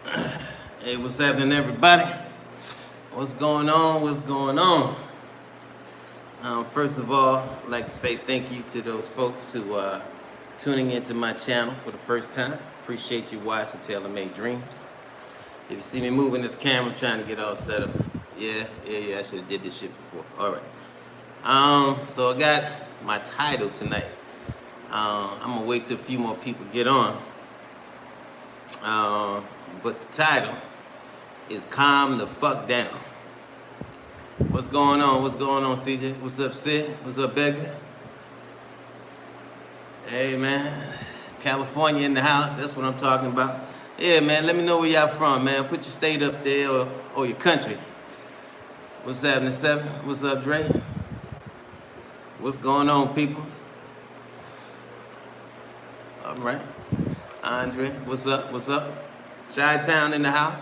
Hey, what's happening, everybody? What's going on? What's going on? First of all, I'd like to say thank you to those folks who are tuning into my channel for the first time. Appreciate you watching Tailor Made Dreams. If you see me moving this camera, I'm trying to get all set up. Yeah. I should have did this shit before. All right. So I got my title tonight. I'm gonna wait till a few more people get on. But the title is "Calm the Fuck Down." What's going on? What's going on, CJ? What's up, Sid? What's up, Beggar? Hey, man. California in the house. That's what I'm talking about. Yeah, man. Let me know where y'all from, man. Put your state up there or your country. What's happening, Seven? What's up, Dre? What's going on, people? All right. Andre, what's up? What's up? Chi-Town in the house.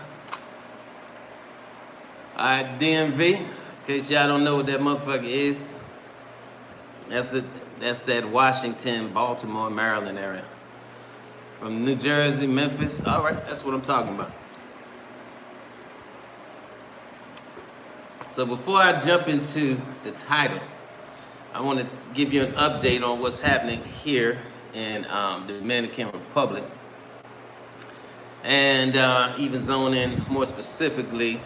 All right, DMV. In case y'all don't know what that motherfucker is, that's that Washington, Baltimore, Maryland area. From New Jersey, Memphis. All right, that's what I'm talking about. So before I jump into the title, I want to give you an update on what's happening here in the Dominican Republic, and even zone in more specifically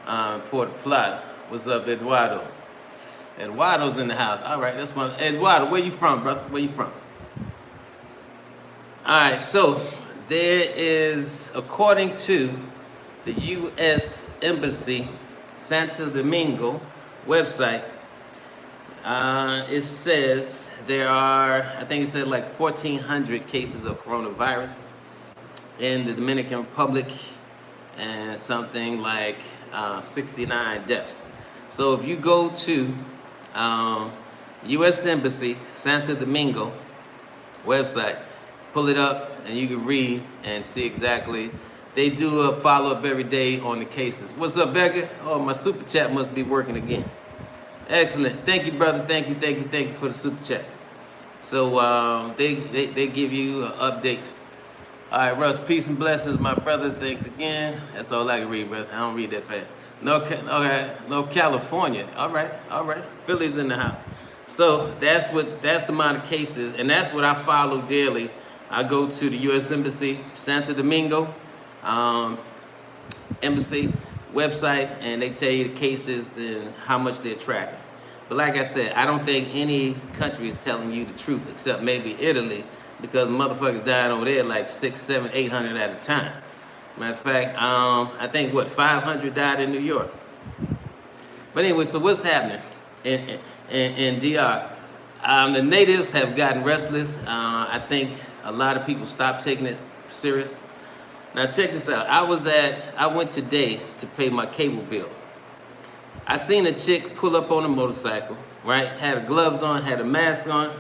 Puerto Plata. What's up, Eduardo? Eduardo's in the house. All right, that's my Eduardo. Where you from, brother? Where you from? All right, so there is, according to the U.S. Embassy Santo Domingo website, it says there are, I think it said like 1,400 cases of coronavirus in the Dominican Republic and something like 69 deaths. So if you go to U.S. Embassy Santo Domingo website, pull it up and you can read and see exactly. They do a follow-up every day on the cases. What's up, Becca? Oh, my super chat must be working again. Excellent. Thank you, brother. Thank you for the super chat. So they give you an update. All right, Russ, peace and blessings, my brother. Thanks again. That's all I can read, brother. I don't read that fast. No, California. All right. Philly's in the house. So that's the amount of cases, and that's what I follow daily. I go to the U.S. Embassy, Santo Domingo, Embassy website, and they tell you the cases and how much they're tracking. But like I said, I don't think any country is telling you the truth except maybe Italy, because motherfuckers dying over there like 600, 700, 800 at a time. Matter of fact, I think 500 died in New York. But anyway, so what's happening in DR? The natives have gotten restless. I think a lot of people stopped taking it serious. Now check this out. I went today to pay my cable bill. I seen a chick pull up on a motorcycle, right? Had her gloves on, had a mask on,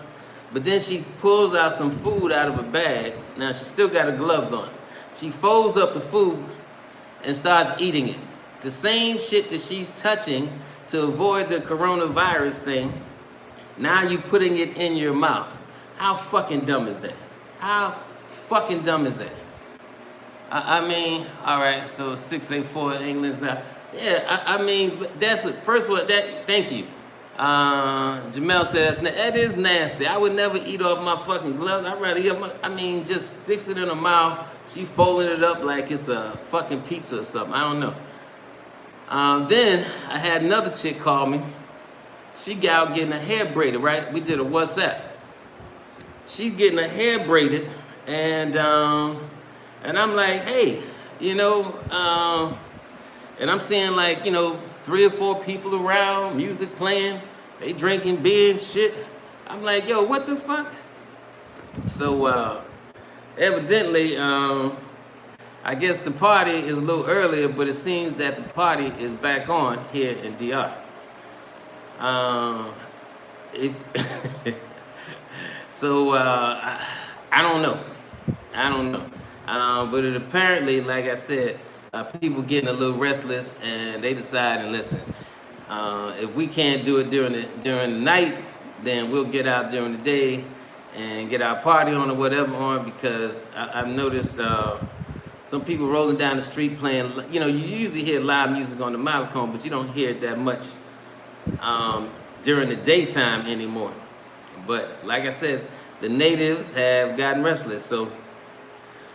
but then she pulls out some food out of a bag. Now she still got her gloves on. She folds up the food and starts eating it. The same shit that she's touching to avoid the coronavirus thing, now you putting it in your mouth. How fucking dumb is that? How fucking dumb is that? I mean, all right, so 684 England's out. Yeah, I mean, that's it. First of all, thank you. Jamel said that is nasty. I would never eat off my fucking gloves. I'd rather eat just sticks it in her mouth. She folding it up like it's a fucking pizza or something. I don't know. Then I had another chick call me. She got out getting her hair braided, right? We did a WhatsApp. She's getting her hair braided, and I'm like, hey, and I'm seeing like, 3 or 4 people around, music playing, they drinking beer and shit. I'm like, yo, what the fuck? So evidently, I guess the party is a little earlier, but it seems that the party is back on here in DR. So I don't know. But it apparently, like I said, people getting a little restless, and they decided, listen, if we can't do it during the night, then we'll get out during the day and get our party on or whatever on, because I've noticed Some people rolling down the street playing, you know, you usually hear live music on the Malcolm, but you don't hear it that much during the daytime anymore. But like I said, the natives have gotten restless, so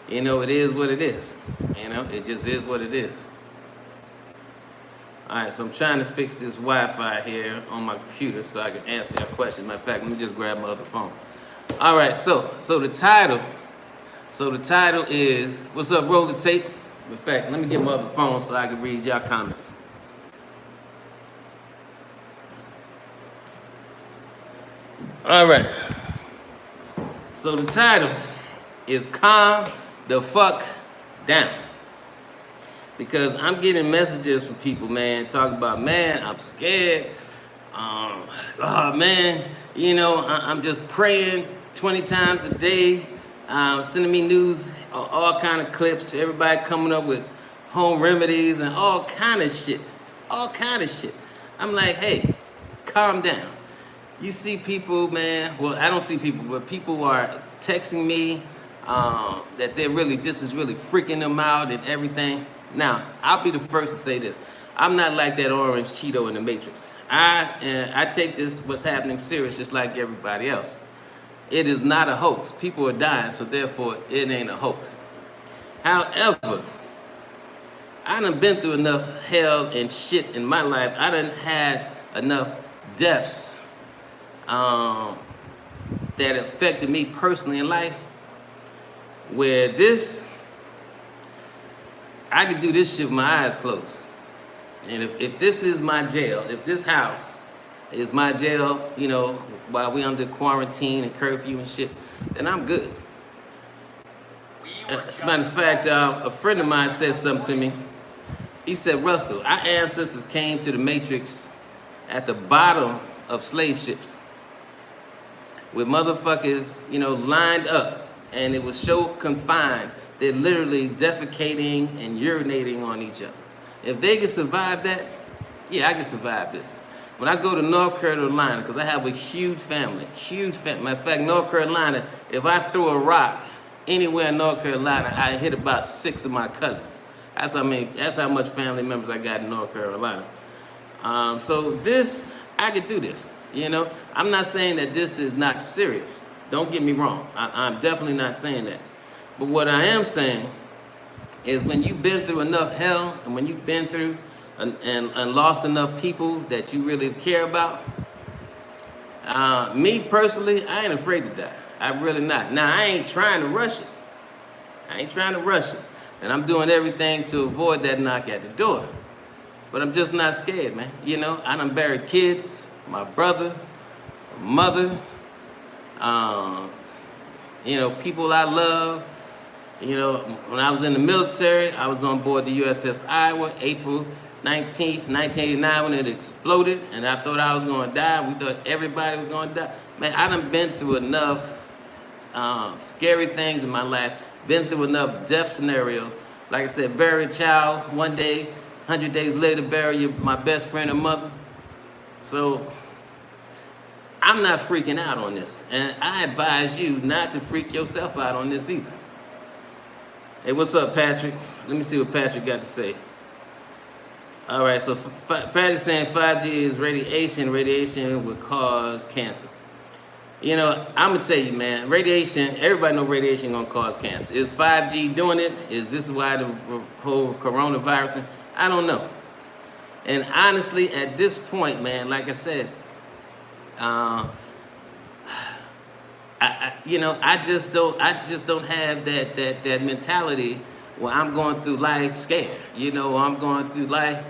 you know, it is what it is. You know, it just is what it is. All right, so I'm trying to fix this Wi-Fi here on my computer so I can answer your question. Matter of fact, let me just grab my other phone. All right, so the title is, what's up, roll the tape? In fact, let me get my other phone so I can read y'all comments. All right, so the title is Calm the Fuck Down. Because I'm getting messages from people, man, talking about, man, I'm scared. Oh, man, you know, I'm just praying 20 times a day, sending me news, all kind of clips, everybody coming up with home remedies and all kind of shit, I'm like, hey, calm down. You see people, man, well, I don't see people, but people are texting me that this is really freaking them out and everything. Now, I'll be the first to say this. I'm not like that orange Cheeto in the Matrix. I take this, what's happening, serious, just like everybody else. It is not a hoax. People are dying, so therefore, it ain't a hoax. However, I done been through enough hell and shit in my life. I done had enough deaths that affected me personally in life, where I could do this shit with my eyes closed. And if this is my jail, if this house is my jail, you know, while we under quarantine and curfew and shit, then I'm good. As a matter of fact, a friend of mine said something to me. He said, Russell, our ancestors came to the Matrix at the bottom of slave ships with motherfuckers, you know, lined up, and it was so confined. They're literally defecating and urinating on each other. If they can survive that, yeah, I can survive this. When I go to North Carolina, because I have a huge family. Matter of fact, North Carolina, if I throw a rock anywhere in North Carolina, I hit about 6 of my cousins. That's how much family members I got in North Carolina. So I could do this, you know? I'm not saying that this is not serious. Don't get me wrong. I'm definitely not saying that. But what I am saying is when you've been through enough hell and when you've been through and lost enough people that you really care about, me personally, I ain't afraid to die. I'm really not. Now, I ain't trying to rush it. And I'm doing everything to avoid that knock at the door. But I'm just not scared, man. You know, I done buried kids, my brother, mother, you know, people I love. You know, when I was in the military, I was on board the USS Iowa, April 19th, 1989, when it exploded, and I thought I was going to die. We thought everybody was going to die. Man, I done been through enough scary things in my life, been through enough death scenarios. Like I said, bury a child one day, 100 days later, bury my best friend and mother. So I'm not freaking out on this, and I advise you not to freak yourself out on this either. Hey, what's up, Patrick? Let me see what Patrick got to say. All right, so Patrick's saying 5G is radiation. Radiation would cause cancer. You know, I'm going to tell you, man, radiation, everybody know radiation going to cause cancer. Is 5G doing it? Is this why the whole coronavirus? I don't know. And honestly, at this point, man, like I said, I just don't have that mentality where I'm going through life scared. You know, I'm going through life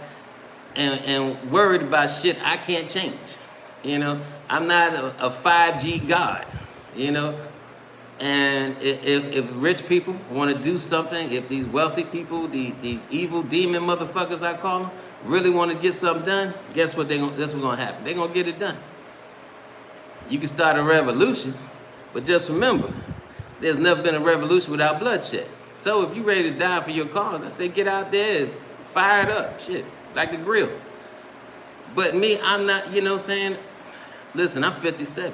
and worried about shit I can't change. You know, I'm not a 5G god. You know, and if rich people want to do something, if these wealthy people, these evil demon motherfuckers I call them, really want to get something done, guess what? That's what's gonna happen. They're gonna get it done. You can start a revolution. But just remember, there's never been a revolution without bloodshed. So if you're ready to die for your cause, I say get out there and fire it up, shit, like the grill. But me, I'm not, you know what I'm saying? Listen, I'm 57.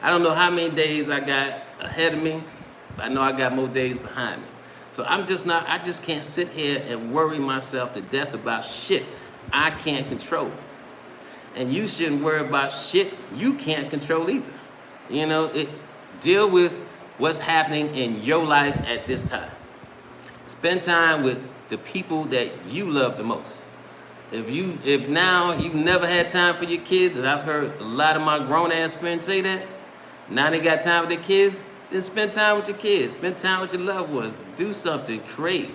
I don't know how many days I got ahead of me, but I know I got more days behind me. So I just can't sit here and worry myself to death about shit I can't control. And you shouldn't worry about shit you can't control either. You know, deal with what's happening in your life at this time. Spend time with the people that you love the most. If now you've never had time for your kids, and I've heard a lot of my grown ass friends say that, now they got time with their kids, then spend time with your kids, spend time with your loved ones, do something, create,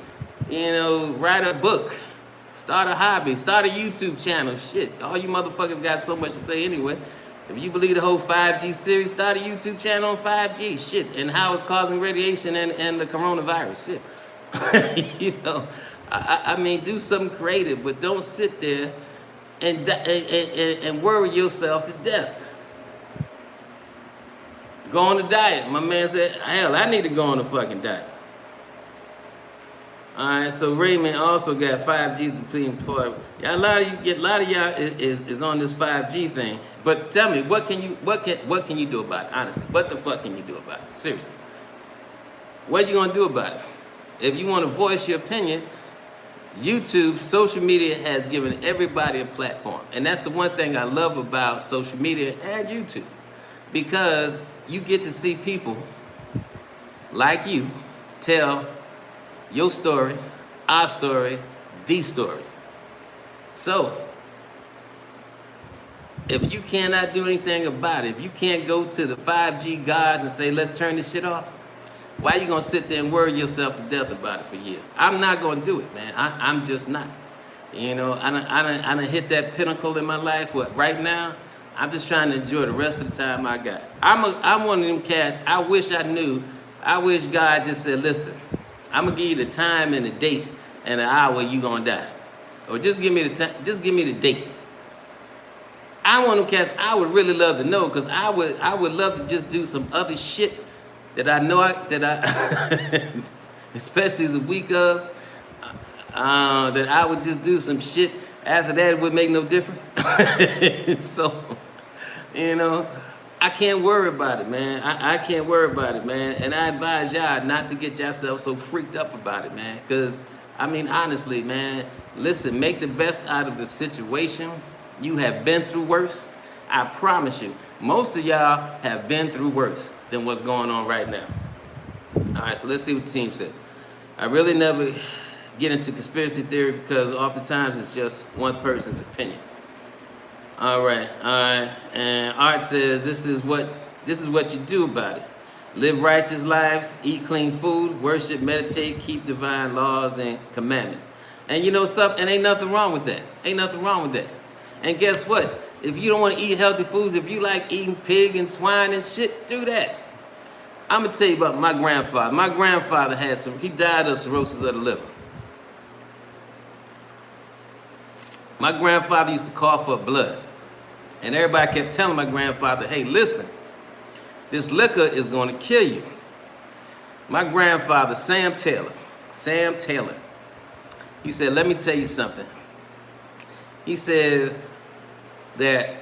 you know, write a book, start a hobby, start a YouTube channel, shit. All you motherfuckers got so much to say anyway. If you believe the whole 5G series, start a YouTube channel on 5G, shit, and how it's causing radiation and the coronavirus, shit. You know, I mean, do something creative, but don't sit there and worry yourself to death. Go on a diet. My man said, hell, I need to go on a fucking diet. All right, so Raymond also got 5G's depleting part. Yeah, a lot of y'all is on this 5G thing. But tell me, what can you do about it? Honestly, what the fuck can you do about it? Seriously, what are you gonna do about it? If you want to voice your opinion, YouTube, social media has given everybody a platform, and that's the one thing I love about social media and YouTube, because you get to see people like you tell your story, our story, the story. So, if you cannot do anything about it, if you can't go to the 5G gods and say, let's turn this shit off, why are you gonna sit there and worry yourself to death about it for years? I'm not gonna do it, man. I'm just not. You know, I done hit that pinnacle in my life. But right now, I'm just trying to enjoy the rest of the time I got. I'm one of them cats. I wish God just said, listen, I'm gonna give you the time and the date and the hour you gonna die, or just give me the date. I want them cats. I would really love to know, because I would love to just do some other shit that I know especially the week of, that I would just do some shit. After that, it would make no difference. So, you know, I can't worry about it, man. I can't worry about it, man. And I advise y'all not to get yourself so freaked up about it, man. Because, I mean, honestly, man, listen, make the best out of the situation. You have been through worse. I promise you, most of y'all have been through worse than what's going on right now. All right, so let's see what the team said. I really never get into conspiracy theory because oftentimes it's just one person's opinion. All right. And Art says this is what you do about it. Live righteous lives, eat clean food, worship, meditate, keep divine laws and commandments. And you know something, and ain't nothing wrong with that. Ain't nothing wrong with that. And guess what? If you don't want to eat healthy foods, if you like eating pig and swine and shit, do that. I'm going to tell you about my grandfather. My grandfather he died of cirrhosis of the liver. My grandfather used to call for blood. And everybody kept telling my grandfather, hey, listen, this liquor is going to kill you. My grandfather, Sam Taylor, he said, let me tell you something. He said that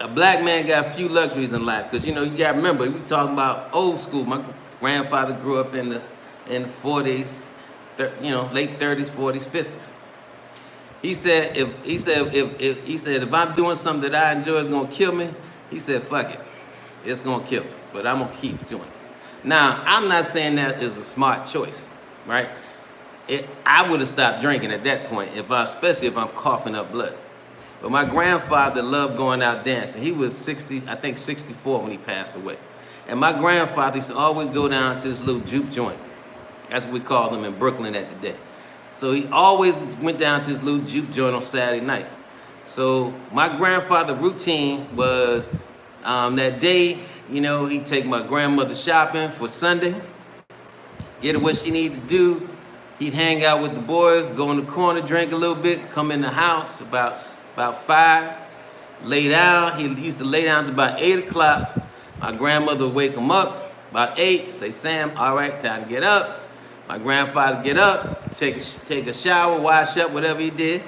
a black man got few luxuries in life, because, you know, you got to remember, we talking about old school. My grandfather grew up in the 40s, you know, late 30s, 40s, 50s. He said if I'm doing something that I enjoy is gonna kill me, he said, fuck it, it's gonna kill me, but I'm gonna keep doing it. Now, I'm not saying that is a smart choice, right? I would have stopped drinking at that point, especially if I'm coughing up blood. But my grandfather loved going out dancing. He was 64 when he passed away. And my grandfather used to always go down to this little juke joint. That's what we called them in Brooklyn at the day. So he always went down to this little juke joint on Saturday night. So my grandfather's routine was that day, you know, he'd take my grandmother shopping for Sunday, get her what she needed to do. He'd hang out with the boys, go in the corner, drink a little bit, come in the house about 5, lay down. He used to lay down to about 8 o'clock. My grandmother would wake him up about 8, say, Sam, all right, time to get up. My grandfather get up, take a shower, wash up, whatever he did,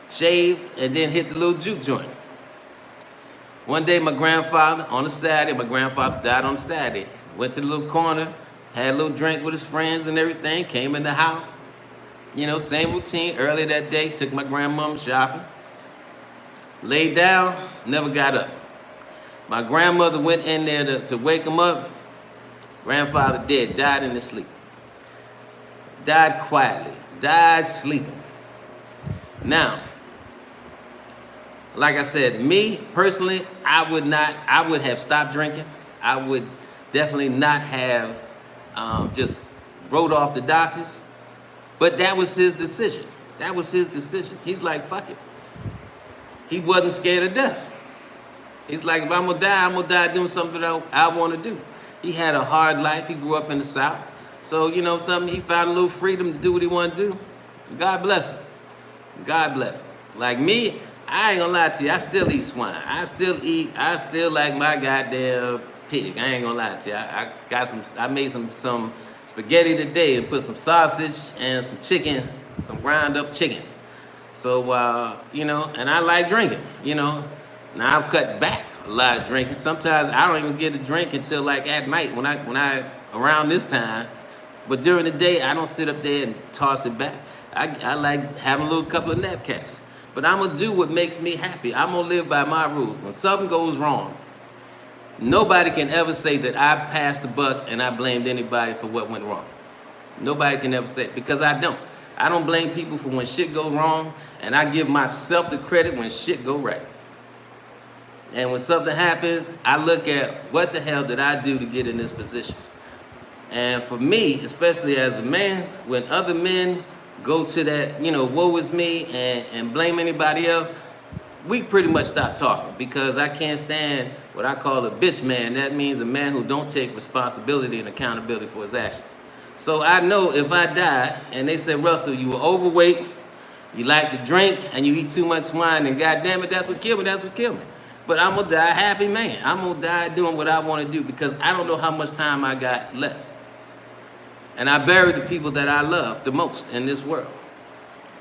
shave, and then hit the little juke joint. One day, my grandfather, on a Saturday, my grandfather died on a Saturday, went to the little corner, had a little drink with his friends and everything, came in the house. You know, same routine. Earlier that day, took my grandmama shopping. Laid down, never got up. My grandmother went in there to wake him up. Grandfather dead, died in his sleep. Died quietly, died sleeping. Now, like I said, me personally, I would have stopped drinking. I would definitely not have just wrote off the doctors. But that was his decision. That was his decision. He's like, fuck it. He wasn't scared of death. He's like, if I'm gonna die doing something that I want to do. He had a hard life. He grew up in the South. So, you know something, he found a little freedom to do what he wanted to do. God bless him. God bless him. Like me, I ain't gonna lie to you, I still eat swine. I still like my goddamn pig. I ain't gonna lie to you. I made some spaghetti today and put some sausage and some chicken, some ground up chicken. So, you know, and I like drinking, you know. Now I've cut back a lot of drinking. Sometimes I don't even get to drink until like at night when I around this time. But during the day, I don't sit up there and toss it back. I like having a little couple of nap caps. But I'm gonna do what makes me happy. I'm gonna live by my rules. When something goes wrong, nobody can ever say that I passed the buck and I blamed anybody for what went wrong. Nobody can ever say it, because I don't. I don't blame people for when shit go wrong, and I give myself the credit when shit go right. And when something happens, I look at what the hell did I do to get in this position. And for me, especially as a man, when other men go to that, you know, woe is me and blame anybody else, we pretty much stop talking, because I can't stand what I call a bitch man. That means a man who don't take responsibility and accountability for his actions. So I know if I die and they say, Russell, you were overweight, you like to drink, and you eat too much wine, and goddamn it, that's what killed me, that's what killed me. But I'm gonna die a happy man. I'm gonna die doing what I want to do, because I don't know how much time I got left. And I bury the people that I love the most in this world.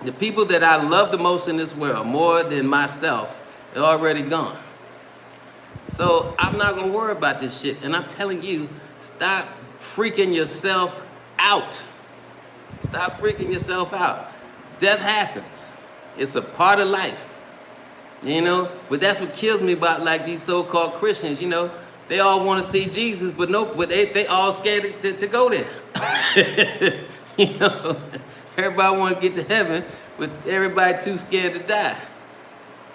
The people that I love the most in this world, more than myself, are already gone. So I'm not gonna worry about this shit. And I'm telling you, stop freaking yourself out. Stop freaking yourself out. Death happens. It's a part of life. You know, but that's what kills me about like these so-called Christians, you know. They all want to see Jesus, but they all scared to go there. You know, everybody want to get to heaven, but everybody too scared to die.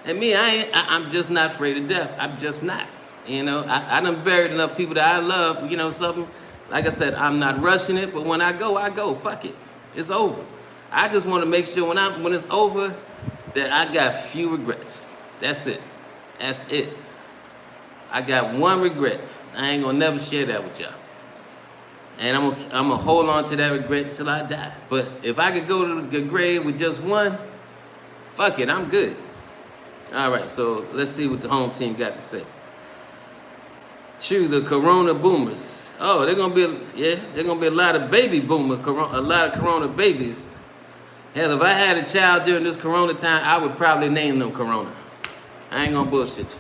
And me, I'm just not afraid of death. I'm just not. You know, I done buried enough people that I love, you know, something. Like I said, I'm not rushing it, but when I go. Fuck it. It's over. I just want to make sure when it's over that I got few regrets. That's it. That's it. I got one regret. I ain't gonna never share that with y'all. And I'm gonna hold on to that regret until I die. But if I could go to the grave with just one, fuck it, I'm good. All right, so let's see what the home team got to say. True, the Corona boomers. Oh, they're gonna be a lot of baby boomer, a lot of Corona babies. Hell, if I had a child during this Corona time, I would probably name them Corona. I ain't gonna bullshit you.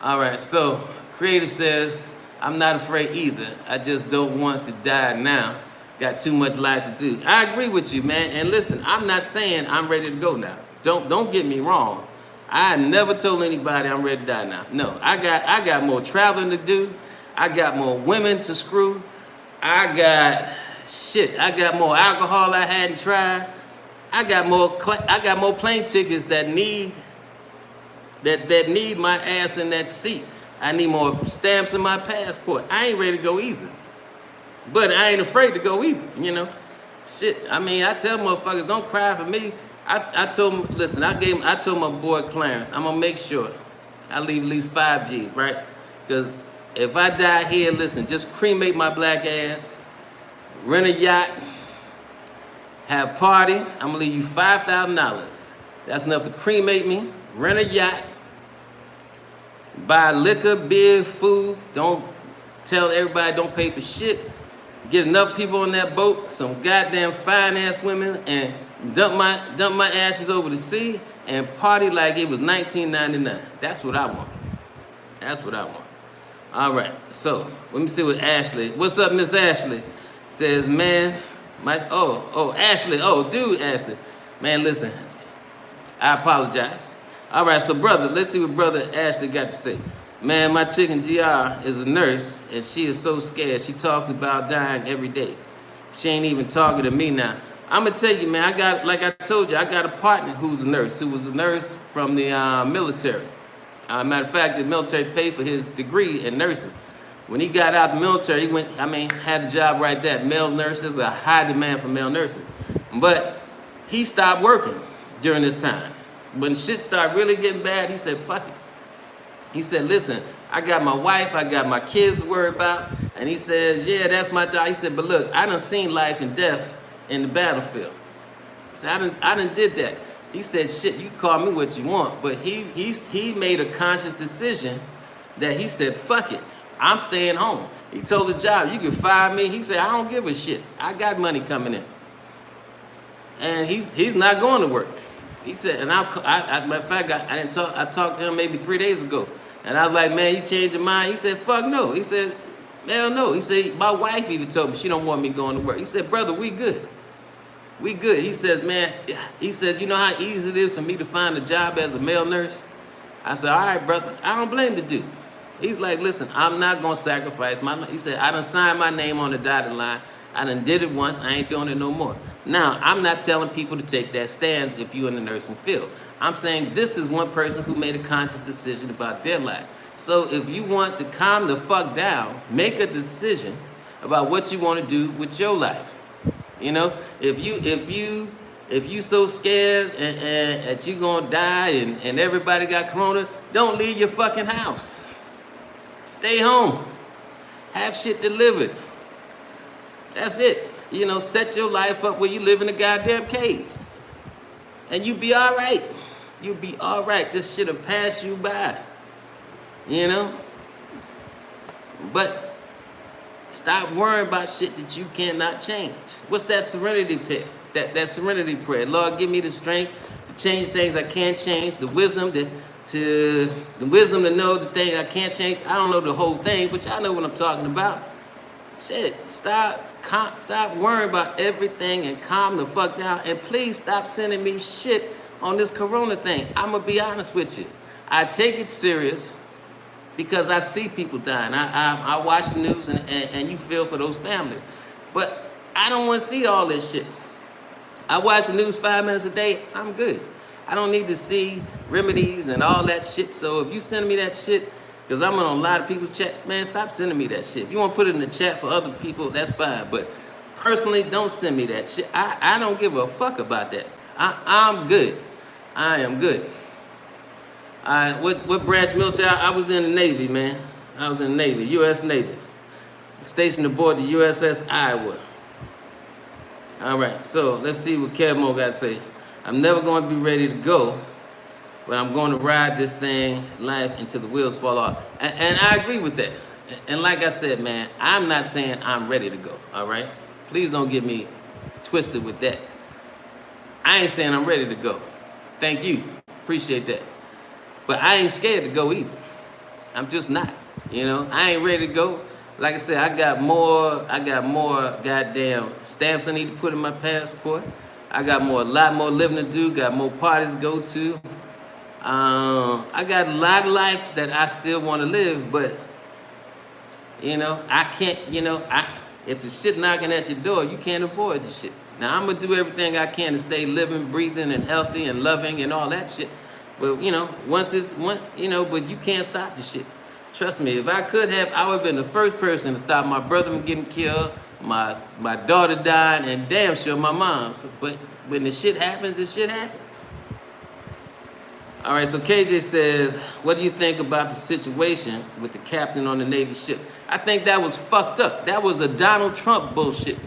All right, so Creative says, I'm not afraid either. I just don't want to die now. Got too much life to do. I agree with you, man. And listen, I'm not saying I'm ready to go now. Don't get me wrong. I never told anybody I'm ready to die now. No, I got more traveling to do. I got more women to screw. I got more alcohol I hadn't tried. I got more plane tickets that need my ass in that seat. I need more stamps in my passport. I ain't ready to go either. But I ain't afraid to go either, you know. Shit, I mean, I tell motherfuckers, don't cry for me. I told them, listen, I told my boy Clarence, I'm gonna make sure I leave at least 5 G's, right? Because if I die here, listen, just cremate my black ass, rent a yacht, have a party, I'm gonna leave you $5,000. That's enough to cremate me, rent a yacht, buy liquor, beer, food. Don't tell everybody don't pay for shit. Get enough people on that boat, some goddamn fine-ass women, and dump my ashes over the sea and party like it was 1999. That's what I want. That's what I want. All right, so let me see what Ashley. What's up, Miss Ashley? Says, man, Ashley. Oh, dude, Ashley. Man, listen, I apologize. All right, so brother, let's see what brother Ashley got to say. Man, my chicken GR is a nurse, and she is so scared. She talks about dying every day. She ain't even talking to me now. I'm gonna tell you, man. Like I told you, I got a partner who's a nurse, who was a nurse from the military. Matter of fact, the military paid for his degree in nursing. When he got out the military, he went. Had a job right there. Male nurses, a high demand for male nursing, but he stopped working during this time. When shit started really getting bad, he said, "Fuck it." He said, "Listen, I got my wife, I got my kids to worry about," and he says, "Yeah, that's my job." He said, "But look, I done seen life and death in the battlefield." He said, I done did that." He said, "Shit, you call me what you want," but he made a conscious decision that he said, "Fuck it, I'm staying home." He told the job, "You can fire me." He said, "I don't give a shit. I got money coming in," and he's not going to work. He said, and matter of fact, I talked to him maybe 3 days ago, and I was like, "Man, you changed your mind?" He said, "Fuck no." He said, "Hell no." He said, "My wife even told me she don't want me going to work." He said, "Brother, we good. We good." He says, "Man," he said, "You know how easy it is for me to find a job as a male nurse?" I said, "All right, brother." I don't blame the dude. He's like, "Listen, I'm not gonna sacrifice my life." He said, "I done signed my name on the dotted line. I done did it once. I ain't doing it no more." Now, I'm not telling people to take that stance if you're in the nursing field. I'm saying this is one person who made a conscious decision about their life. So if you want to calm the fuck down, make a decision about what you want to do with your life. You know, if you so scared and that you gonna die and everybody got corona, don't leave your fucking house. Stay home. Have shit delivered. That's it. You know, set your life up where you live in a goddamn cage. And you be all right. You'll be all right. This shit'll pass you by. You know? But stop worrying about shit that you cannot change. What's that serenity prayer? That serenity prayer. Lord, give me the strength to change things I can't change, the wisdom to know the things I can't change. I don't know the whole thing, but y'all know what I'm talking about. Shit, stop worrying about everything and calm the fuck down. And please stop sending me shit on this corona thing. I'm gonna be honest with you. I take it serious because I see people dying. I watch the news and you feel for those families. But I don't want to see all this shit. I watch the news 5 minutes a day. I'm good. I don't need to see remedies and all that shit. So if you send me that shit, because I'm on a lot of people's chat, man, stop sending me that shit. If you want to put it in the chat for other people, that's fine. But personally, don't send me that shit. I don't give a fuck about that. I'm good. I am good. What branch military? I was in the Navy, man. I was in the Navy, U.S. Navy. Stationed aboard the USS Iowa. All right, so let's see what Kevmo got to say. I'm never going to be ready to go, but I'm going to ride this thing life until the wheels fall off. And I agree with that. And like I said, man, I'm not saying I'm ready to go, all right? Please don't get me twisted with that. I ain't saying I'm ready to go. Thank you. Appreciate that. But I ain't scared to go either. I'm just not. You know, I ain't ready to go. Like I said, I got more goddamn stamps I need to put in my passport. I got a lot more living to do, got more parties to go to. I got a lot of life that I still want to live, but you know, I can't, you know, if the shit knocking at your door, you can't avoid the shit. Now I'm gonna do everything I can to stay living, breathing, and healthy and loving and all that shit. But you know, but you can't stop the shit. Trust me, if I could have, I would have been the first person to stop my brother from getting killed, my daughter dying, and damn sure my mom. But when the shit happens, the shit happens. All right, so KJ says, what do you think about the situation with the captain on the Navy ship? I think that was fucked up. That was a Donald Trump bullshit.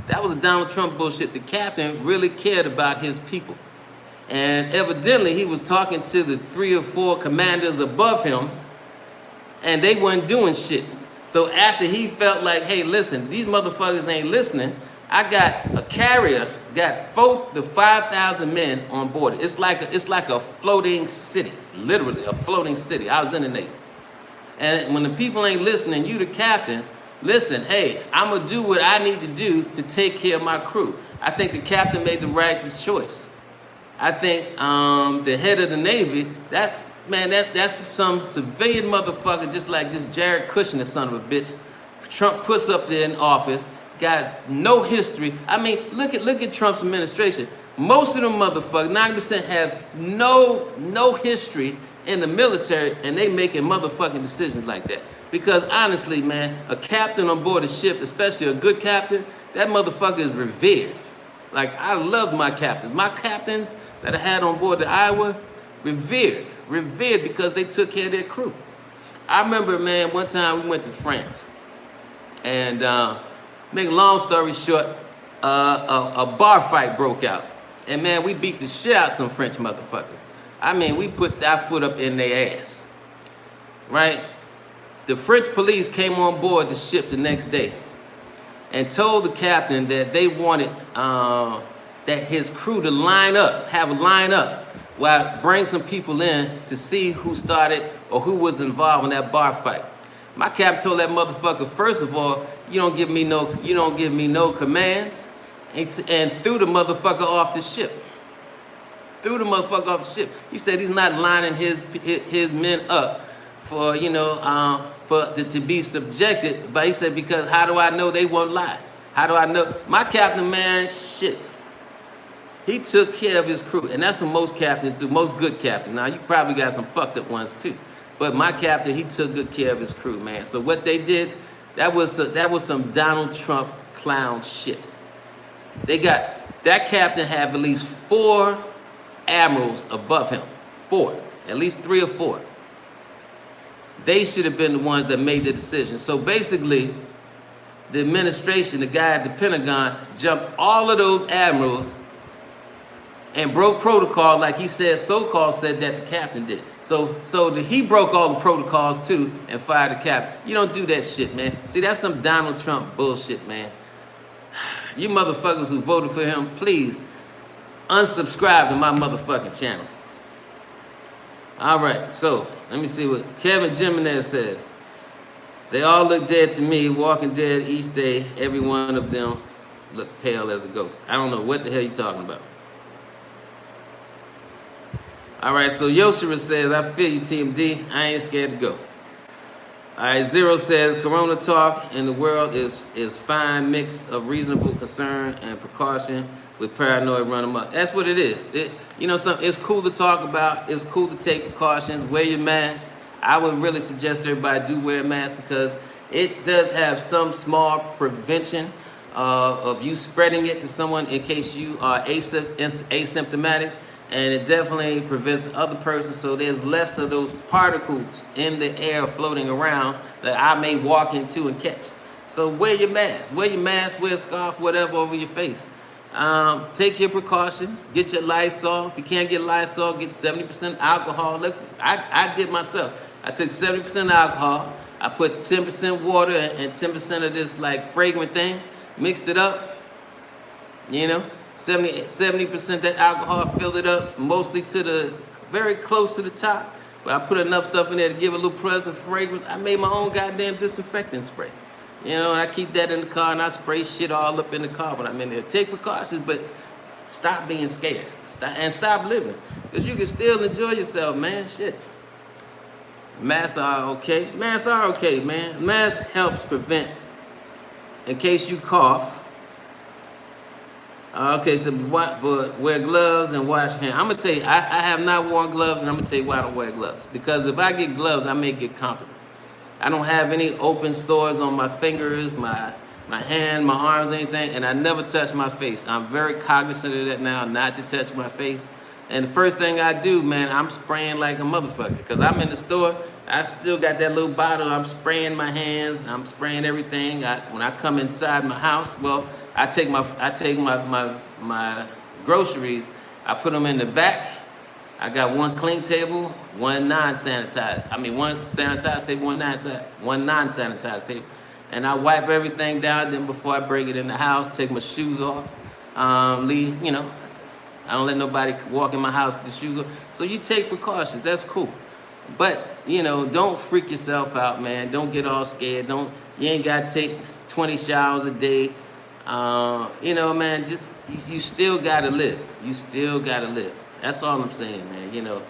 The captain really cared about his people. And evidently, he was talking to the 3 or 4 commanders above him, and they weren't doing shit. So after he felt like, hey, listen, these motherfuckers ain't listening, I got a carrier, got 4,000 to 5,000 men on board. It's like a floating city, literally a floating city. I was in the Navy. And when the people ain't listening, you the captain, listen, hey, I'm going to do what I need to do to take care of my crew. I think the captain made the right choice. I think the head of the Navy, that's some civilian motherfucker just like this Jared Kushner, son of a bitch. Trump puts up there in office, guys, no history. I mean, look at Trump's administration. Most of them motherfuckers, 90% have no history in the military, and they making motherfucking decisions like that. Because honestly, man, a captain on board a ship, especially a good captain, that motherfucker is revered. Like, I love my captains. My captains that I had on board the Iowa, revered because they took care of their crew. I remember, man, one time we went to France, and make a long story short, a bar fight broke out, and man, we beat the shit out of some French motherfuckers. I mean, we put that foot up in their ass, right? The French police came on board the ship the next day and told the captain that they wanted that his crew to have a line up, while bring some people in to see who started or who was involved in that bar fight. My captain told that motherfucker, first of all, you don't give me no commands, and threw the mother off the ship. He said he's not lining his men up for to be subjected. But he said, because how do I know they won't lie? How do I know? My captain, man, shit. He took care of his crew, and that's what most captains do. Most good captains. Now you probably got some fucked up ones too, but my captain, he took good care of his crew, man. So what they did, that was some Donald Trump clown shit. That captain had at least 4 admirals above him, 4, at least 3 or 4. They should have been the ones that made the decision. So basically, the administration, the guy at the Pentagon, jumped all of those admirals and broke protocol, like he said, so-called said that the captain did. So he broke all the protocols too and fired the captain. You don't do that shit, man. See, that's some Donald Trump bullshit, man. You motherfuckers who voted for him, please unsubscribe to my motherfucking channel. All right, so let me see what Kevin Jimenez said. They all look dead to me, walking dead each day. Every one of them look pale as a ghost. I don't know what the hell you talking about. All right, so Yoshua says, I feel you, Team D. I ain't scared to go. All right, Zero says, Corona talk in the world is fine mix of reasonable concern and precaution with paranoid run amok. That's what it is. It's cool to talk about. It's cool to take precautions. Wear your mask. I would really suggest everybody do wear a mask because it does have some small prevention of you spreading it to someone in case you are asymptomatic. And it definitely prevents the other person, so there's less of those particles in the air floating around that I may walk into and catch. So wear your mask, wear a scarf, whatever over your face. Take your precautions, get your Lysol. If you can't get Lysol, get 70% alcohol. Look, I did myself. I took 70% alcohol, I put 10% water and 10% of this like fragrant thing, mixed it up, 70% that alcohol, filled it up mostly to the very close to the top, but I put enough stuff in there to give a little pleasant fragrance. I made my own goddamn disinfectant spray, and I keep that in the car and I spray shit all up in the car when I'm in there. Take precautions, but stop being scared. Stop living, because you can still enjoy yourself, man. Shit. Masks are okay. Masks are okay, man. Masks helps prevent, in case you cough. Okay, so but wear gloves and wash hands. I'm going to tell you, I have not worn gloves, and I'm going to tell you why I don't wear gloves. Because if I get gloves, I may get comfortable. I don't have any open sores on my fingers, my hand, my arms, anything, and I never touch my face. I'm very cognizant of that now, not to touch my face. And the first thing I do, man, I'm spraying like a motherfucker. Because I'm in the store, I still got that little bottle. I'm spraying my hands. I'm spraying everything. When I come inside my house, well, I take my groceries. I put them in the back. I got one clean table, one non-sanitized. One sanitized table, one non-sanitized table. And I wipe everything down. Then before I bring it in the house, take my shoes off. I don't let nobody walk in my house with the shoes on. So you take precautions. That's cool. But you know, don't freak yourself out, man. Don't get all scared. Don't You ain't gotta take 20 showers a day. You know, man, just you still gotta live. You still gotta live. That's all I'm saying, man. You know,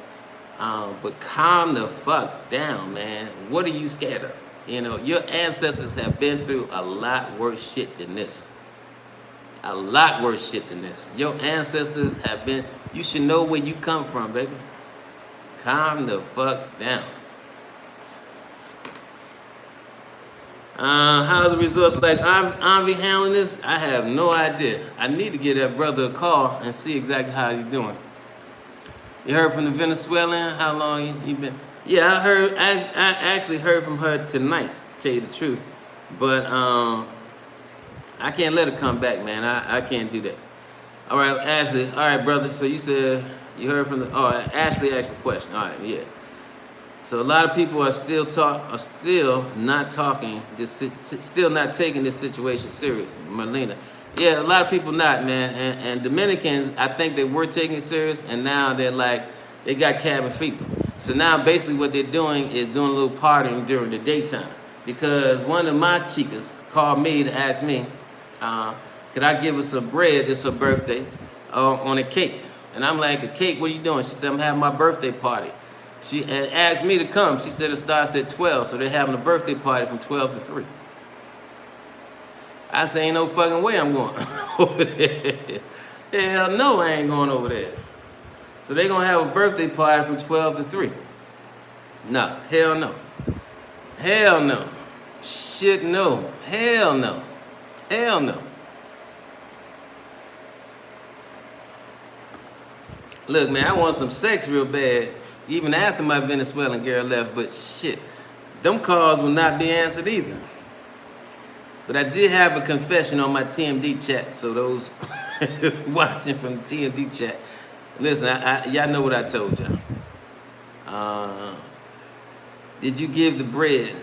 but calm the fuck down, man. What are you scared of? You know, your ancestors have been through a lot worse shit than this. A lot worse shit than this. Your ancestors have been. You should know where you come from, baby. Calm the fuck down. How's the resource like? I'm be handling this? I have no idea. I need to give that brother a call and see exactly how he's doing. You heard from the Venezuelan? How long he been? Yeah, I heard. I actually heard from her tonight. Tell you the truth, but I can't let her come back, man. I can't do that. All right, Ashley. All right, brother. So you said you heard from the. Oh, Ashley asked a question. All right, yeah. So a lot of people are still not taking this situation serious. Marlena, yeah, a lot of people not, man. And Dominicans, I think they were taking it serious, and now they're like they got cabin fever. So now basically what they're doing is doing a little partying during the daytime. Because one of my chicas called me to ask me, could I give her some bread? It's her birthday, on a cake. And I'm like, a cake? What are you doing? She said, I'm having my birthday party. She asked me to come. She said it starts at 12, so they're having a birthday party from 12 to 3. I said, ain't no fucking way I'm going over there. Hell no, I ain't going over there. So they're going to have a birthday party from 12 to 3. No, hell no. Hell no. Shit, no. Hell no. Hell no. Look, man, I want some sex real bad, even after my Venezuelan girl left, but shit, them calls will not be answered either. But I did have a confession on my TMD chat, so those watching from the TMD chat, listen, y'all know what I told y'all. Did you give the bread?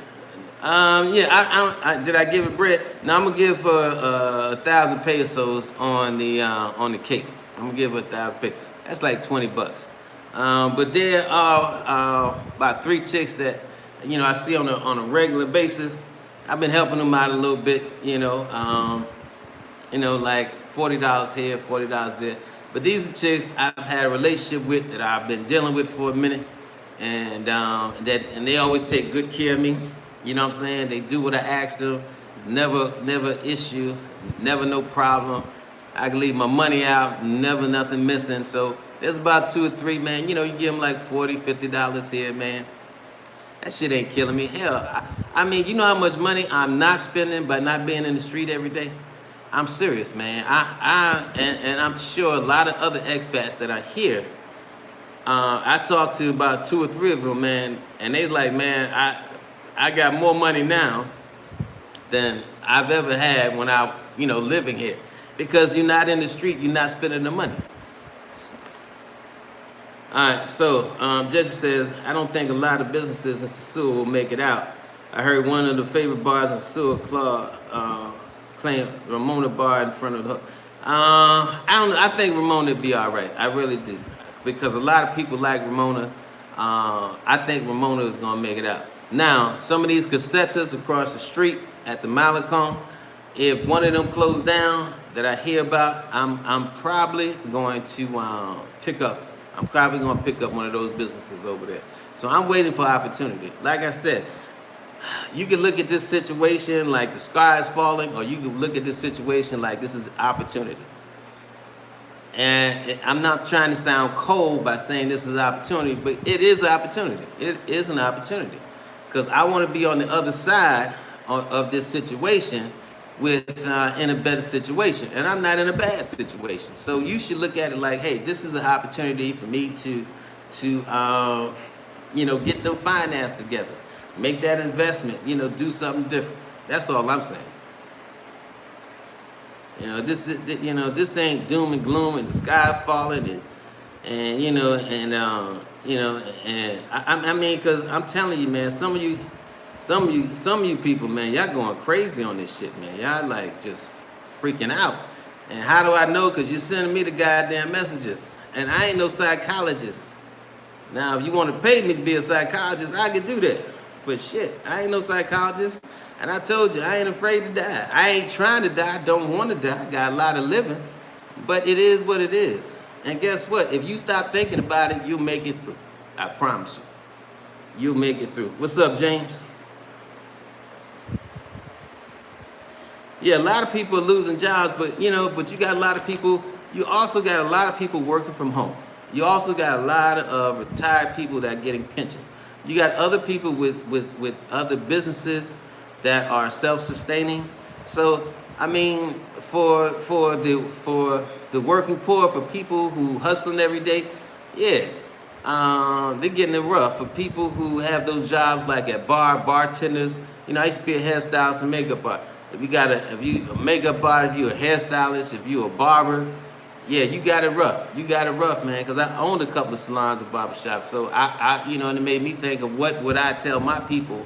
Yeah, did I give it bread? No, I'm gonna give her 1,000 pesos on the cake. I'm gonna give her 1,000 pesos. That's like $20. But there are about 3 chicks that I see on a regular basis. I've been helping them out a little bit, like $40 here, $40 there. But these are chicks I've had a relationship with that I've been dealing with for a minute, and they always take good care of me. You know what I'm saying? They do what I ask them. Never issue, never no problem. I can leave my money out, never nothing missing. So there's about 2 or 3, man. You give them like $40, $50 here, man. That shit ain't killing me. Hell, I mean, you know how much money I'm not spending by not being in the street every day? I'm serious, man. And I'm sure a lot of other expats that are here, I talked to about 2 or 3 of them, man, and they like, man, I got more money now than I've ever had when I, living here. Because you're not in the street, you're not spending the money. All right, so Jesse says, I don't think a lot of businesses in Sasua will make it out. I heard one of the favorite bars in Sasua claim Ramona bar in front of the. I think Ramona would be all right. I really do, because a lot of people like Ramona. I think Ramona is gonna make it out. Now, some of these casetas across the street at the Malecon, if one of them closed down that I hear about, I'm probably going to pick up. I'm probably going to pick up one of those businesses over there. So I'm waiting for opportunity. Like I said, you can look at this situation like the sky is falling, or you can look at this situation like this is opportunity. And I'm not trying to sound cold by saying this is opportunity, but it is an opportunity. It is an opportunity. Because I want to be on the other side of this situation in a better situation, and I'm not in a bad situation. So you should look at it like, hey, this is an opportunity for me to get the finance together, make that investment, do something different. That's all I'm saying. This ain't doom and gloom and the sky falling and I mean, because I'm telling you, man, some of you people, man, y'all going crazy on this shit, man. Y'all like just freaking out. And how do I know? Because you're sending me the goddamn messages. And I ain't no psychologist. Now, if you want to pay me to be a psychologist, I could do that. But shit, I ain't no psychologist. And I told you, I ain't afraid to die. I ain't trying to die. I don't want to die. I got a lot of living. But it is what it is. And guess what? If you stop thinking about it, you'll make it through. I promise you. You'll make it through. What's up, James? Yeah, a lot of people are losing jobs, but you got a lot of people, you also got a lot of people working from home. You also got a lot of retired people that are getting pension. You got other people with other businesses that are self-sustaining. So, I mean, for the working poor, for people who hustling every day, yeah, they're getting it rough. For people who have those jobs like at bartenders, I used to be a hairstylist and makeup artist. If you a makeup artist, if you a hairstylist, if you a barber, yeah, you got it rough. You got it rough, man. Because I owned a couple of salons and barbershops, so and it made me think of what would I tell my people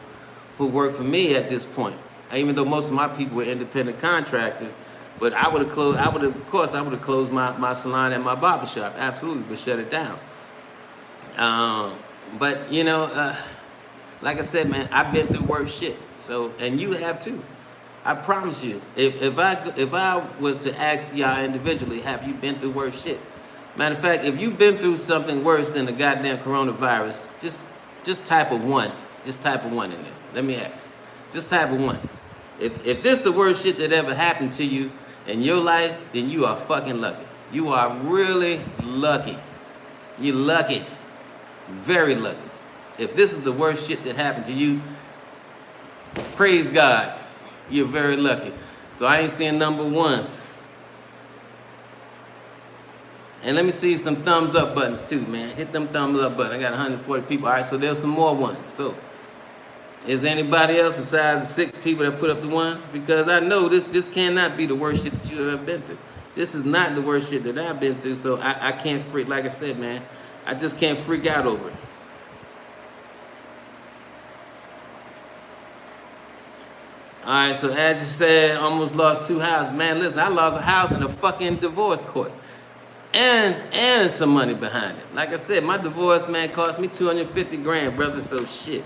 who work for me at this point. Even though most of my people were independent contractors, but I would have closed my salon and my barbershop, absolutely, but shut it down. But like I said, man, I've been through worse shit. So, and you have too. I promise you, if I was to ask y'all individually, have you been through worse shit? Matter of fact, if you've been through something worse than the goddamn coronavirus, just type a 1. Just type a 1 in there. Let me ask. Just type a 1. If this is the worst shit that ever happened to you in your life, then you are fucking lucky. You are really lucky. You're lucky. Very lucky. If this is the worst shit that happened to you, praise God. You're very lucky. So I ain't seeing number 1s. And let me see some thumbs up buttons too, man. Hit them thumbs up button. I got 140 people. All right, so there's some more 1s. So is there anybody else besides the 6 people that put up the 1s? Because I know this cannot be the worst shit that you have ever been through. This is not the worst shit that I've been through. So I can't freak, like I said, man. I just can't freak out over it. All right, so as you said, almost lost 2 houses. Man, listen, I lost a house in a fucking divorce court. And some money behind it. Like I said, my divorce, man, cost me $250,000, brother, so shit.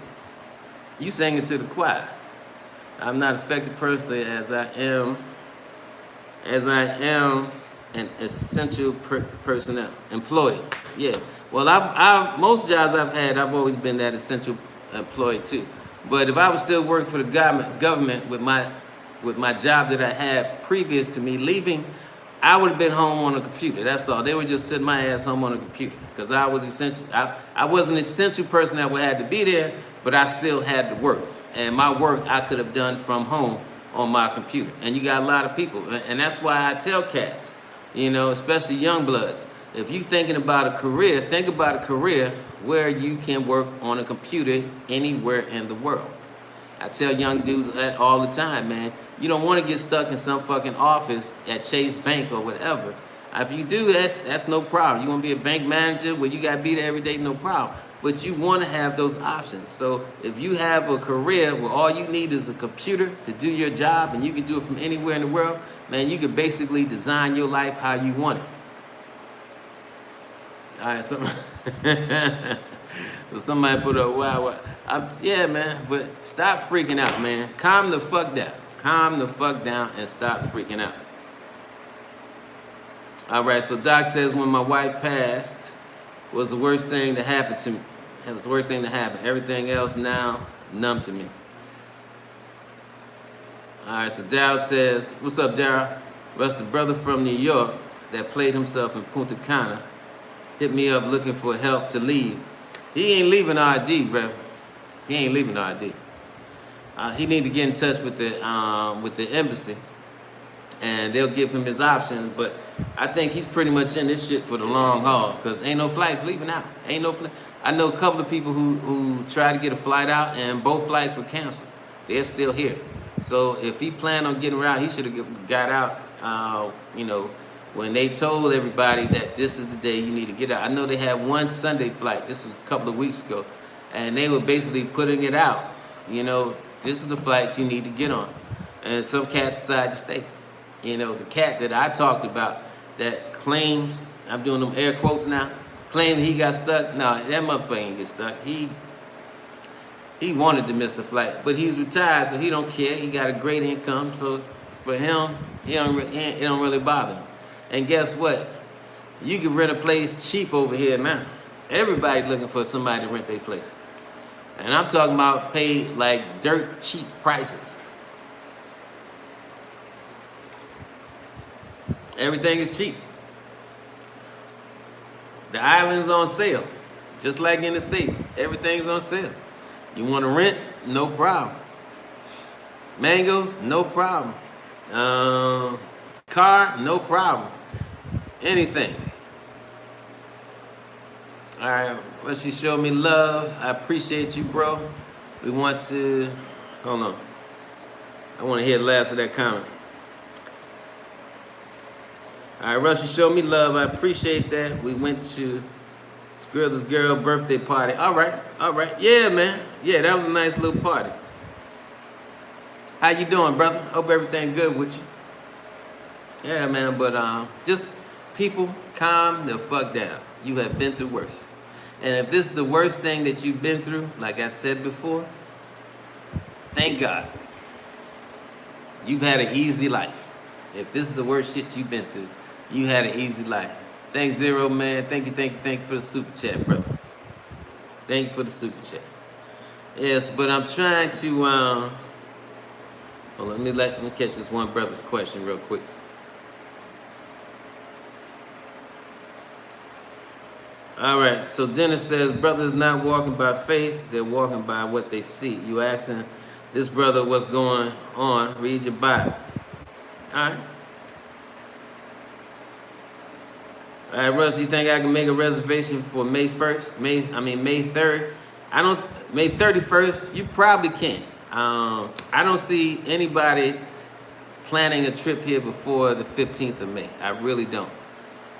You sang it to the choir. I'm not affected personally as I am an essential personnel, employee. Yeah, well, most jobs I've had, I've always been that essential employee too. But if I was still working for the government with my job that I had previous to me leaving, I would have been home on a computer. That's all. They would just sit my ass home on a computer because I was essential. I was an essential person that would have to be there, but I still had to work. And my work I could have done from home on my computer. And you got a lot of people, and that's why I tell cats, especially young bloods, if you thinking about a career, think about a career where you can work on a computer anywhere in the world. I tell young dudes that all the time, man. You don't want to get stuck in some fucking office at Chase Bank or whatever. If you do, that's no problem. You want to be a bank manager where you got to be there every day, no problem. But you want to have those options. So if you have a career where all you need is a computer to do your job and you can do it from anywhere in the world, man, you can basically design your life how you want it. All right, so somebody put up, wow. Yeah, man, but stop freaking out, man. Calm the fuck down. Calm the fuck down and stop freaking out. All right, so Doc says when my wife passed was the worst thing that happened to me. It was the worst thing that happened. Everything else now numb to me. All right, so Darryl says, what's up, Darryl? That's the brother from New York that played himself in Punta Cana. Hit me up looking for help to leave. He ain't leaving RD, bro. He ain't leaving RD. He need to get in touch with the embassy, and they'll give him his options. But I think he's pretty much in this shit for the long haul, because ain't no flights leaving out. Ain't no. I know a couple of people who tried to get a flight out, and both flights were canceled. They're still here. So if he planned on getting around, he should have got out. When they told everybody that this is the day you need to get out. I know they had one Sunday flight. This was a couple of weeks ago, and they were basically putting it out. This is the flight you need to get on. And some cats decided to stay. The cat that I talked about that claims, I'm doing them air quotes now, claiming he got stuck. No, that motherfucker ain't get stuck. He wanted to miss the flight, but he's retired, so he don't care. He got a great income, so for him, it don't really bother him. And guess what? You can rent a place cheap over here now. Everybody looking for somebody to rent their place. And I'm talking about pay like dirt cheap prices. Everything is cheap. The island's on sale. Just like in the States, everything's on sale. You want to rent? No problem. Mangoes? No problem. Car? No problem. Anything. All right, well, she showed me love. I appreciate you, bro. We want to, hold on. I want to hear the last of that comment. All right, Russia showed me love. I appreciate that. We went to Skrilla's girl birthday party. All right. Yeah, man. Yeah, that was a nice little party. How you doing, brother? Hope everything good with you. Yeah, man, but just people calm the fuck down. You have been through worse. And if this is the worst thing that you've been through, like I said before, thank God. You've had an easy life. If this is the worst shit you've been through, you had an easy life. Thanks, Zero, man. Thank you for the super chat, brother. Thank you for the super chat. Yes, but I'm trying to, hold on, let me catch this one brother's question real quick. All right, so Dennis says, brothers not walking by faith, they're walking by what they see. You asking this brother what's going on, read your Bible. All right. All right, Russ, you think I can make a reservation for May 1st? May 3rd? May 31st, you probably can. I don't see anybody planning a trip here before the 15th of May. I really don't.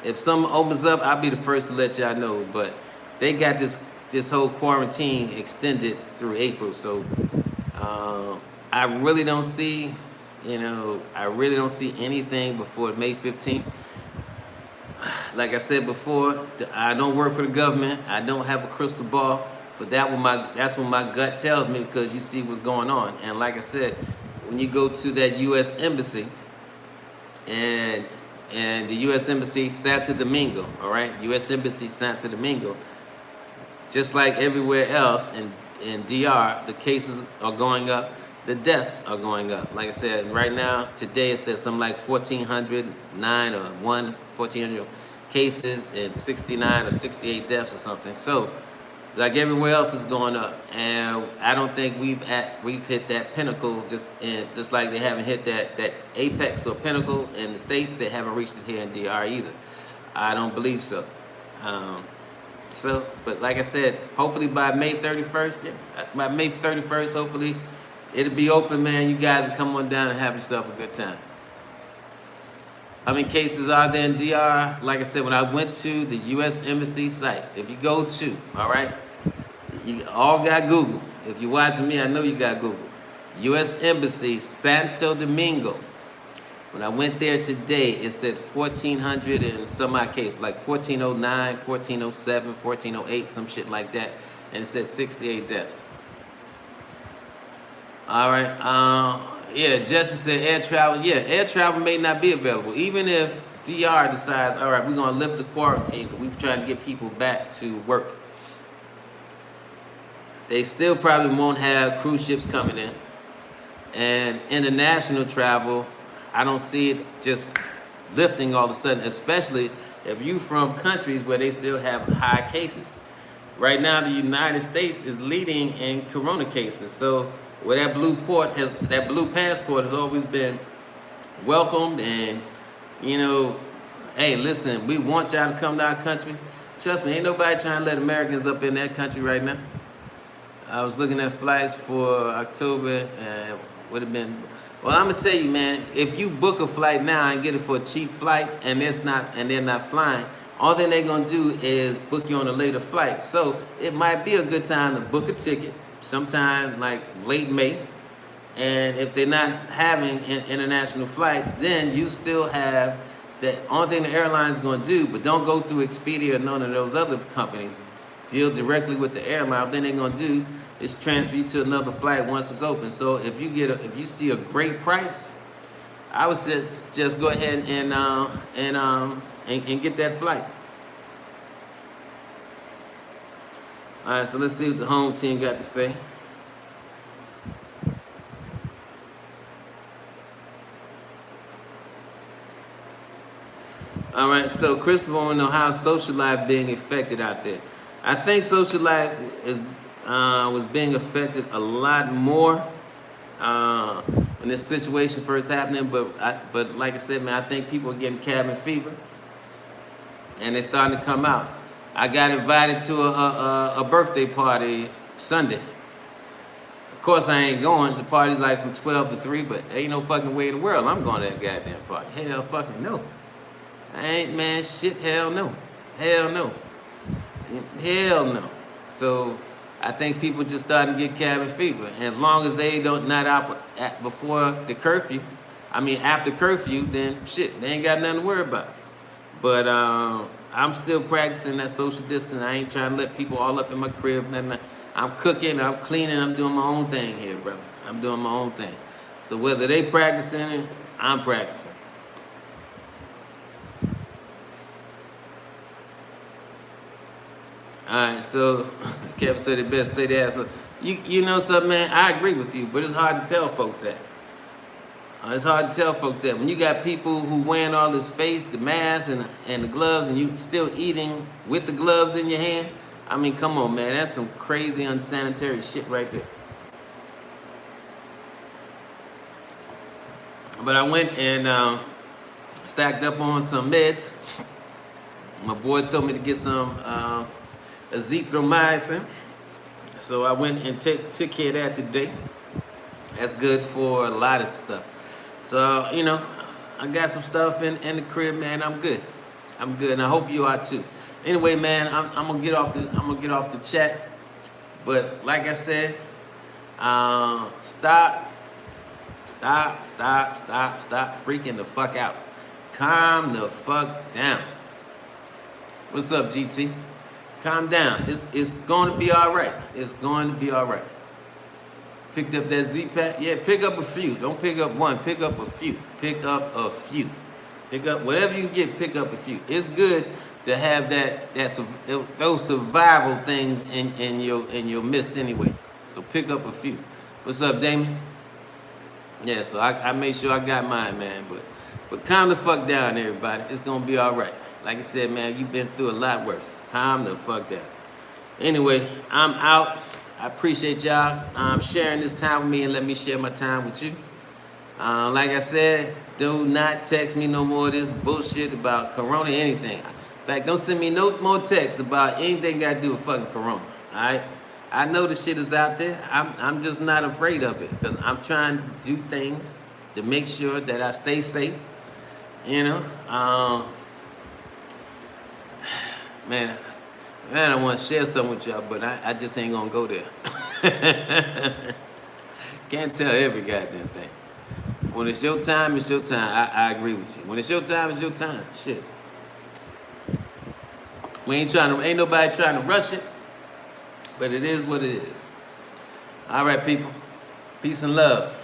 If something opens up, I'll be the first to let y'all know. But they got this whole quarantine extended through April, so I really don't see, anything before May 15th. Like I said before, I don't work for the government. I don't have a crystal ball, but that's what my gut tells me, because you see what's going on. And like I said, when you go to that U.S. Embassy and the U.S. Embassy Santo Domingo, all right? U.S. Embassy Santo Domingo, just like everywhere else in DR, the cases are going up, the deaths are going up. Like I said, right now, today it says something like 1,409 or 1,400 cases and 69 or 68 deaths or something. So, like everywhere else is going up, and I don't think we've hit that pinnacle, just like they haven't hit that apex or pinnacle in the States. They haven't reached it here in DR either. I don't believe so. But like I said, hopefully by May 31st, hopefully it'll be open, man. You guys will come on down and have yourself a good time. How many cases are there in DR? Like I said, when I went to the U.S. Embassy site, if you go to, all right, you all got Google. If you're watching me, I know you got Google. U.S. Embassy, Santo Domingo. When I went there today, it said 1,400 and some odd cases, like 1,409, 1,407, 1,408, some shit like that. And it said 68 deaths. All right. Yeah, Jesse said air travel. Yeah, air travel may not be available. Even if DR decides, all right, we're going to lift the quarantine because we're trying to get people back to work. They still probably won't have cruise ships coming in. And international travel, I don't see it just lifting all of a sudden, especially if you're from countries where they still have high cases. Right now, the United States is leading in corona cases. So where that blue passport has always been welcomed, and hey, listen, we want y'all to come to our country. Trust me, ain't nobody trying to let Americans up in that country right now. I was looking at flights for October, and would have been. Well, I'm gonna tell you, man, if you book a flight now and get it for a cheap flight, and they're not flying, all then they're gonna do is book you on a later flight. So it might be a good time to book a ticket sometime like late May, and if they're not having international flights, then you still have the only thing the airline is going to do, but don't go through Expedia or none of those other companies. Deal directly with the airline. Then they're going to do is transfer you to another flight once it's open. So if you see a great price, I would say just go ahead and get that flight. All right, so let's see what the home team got to say. All right, so Christopher want to know how social life being affected out there. I think social life was being affected a lot more when this situation first happening. But like I said, man, I think people are getting cabin fever, and they're starting to come out. I got invited to a birthday party Sunday. Of course, I ain't going. The party's like from 12 to 3, but ain't no fucking way in the world I'm going to that goddamn party. Hell fucking no. I ain't, man, shit, hell no. Hell no. Hell no. So I think people just starting to get cabin fever. And as long as they not out before the curfew, after curfew, then shit, they ain't got nothing to worry about. But I'm still practicing that social distance. I ain't trying to let people all up in my crib. Nothing. I'm cooking, I'm cleaning, I'm doing my own thing here, brother. I'm doing my own thing. So whether they practicing it, I'm practicing. All right, so Kevin said it best, stay there. So you know something, man? I agree with you, but it's hard to tell folks that. It's hard to tell folks that when you got people who wearing all this face, the mask and the gloves, and you still eating with the gloves in your hand. Come on, man. That's some crazy unsanitary shit right there. But I went and stacked up on some meds. My boy told me to get some azithromycin. So I went and took care of that today. That's good for a lot of stuff. So, I got some stuff in the crib, man. I'm good. I'm good, and I hope you are too. Anyway, man, I'm gonna get off the chat. But like I said, stop freaking the fuck out. Calm the fuck down. What's up, GT? Calm down. It's going to be all right. It's going to be all right. Picked up that Z-Pack? Yeah, pick up a few. Don't pick up one. Pick up a few. Pick up a few. Pick up whatever you get. Pick up a few. It's good to have those survival things in your midst anyway. So pick up a few. What's up, Damon? Yeah, so I made sure I got mine, man. But calm the fuck down, everybody. It's gonna be all right. Like I said, man, you've been through a lot worse. Calm the fuck down. Anyway, I'm out. I appreciate y'all sharing this time with me and let me share my time with you. Like I said, do not text me no more of this bullshit about Corona or anything. In fact, don't send me no more texts about anything got to do with fucking Corona. All right? I know the shit is out there. I'm just not afraid of it because I'm trying to do things to make sure that I stay safe. Man, I want to share something with y'all, but I just ain't gonna go there. Can't tell every goddamn thing. When it's your time, it's your time. I agree with you. When it's your time, it's your time. Shit. Ain't nobody trying to rush it, but it is what it is. All right, people. Peace and love.